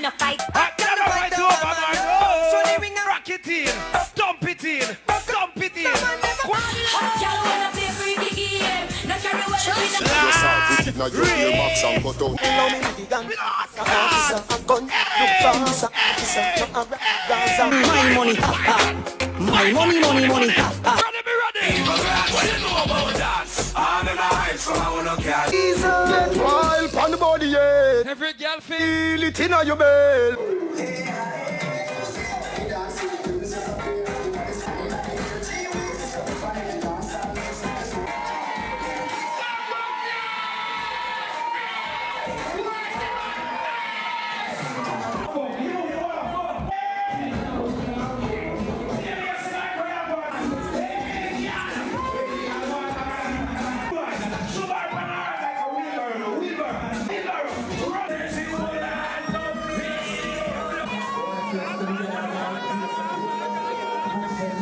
a fight. I gotta fight over my nose. So the ring and rock it in, dump it in, dump it in. Hot girl wanna play freaky game. Not carry well with the Now you feel max and cut out. Allow me to gun. Officer, a gun. Look faster, officer. My money, ha ha. My money, money, money, ha ha. Ready, Get wild on the body, yeah. every girl feel Feel it in your bell.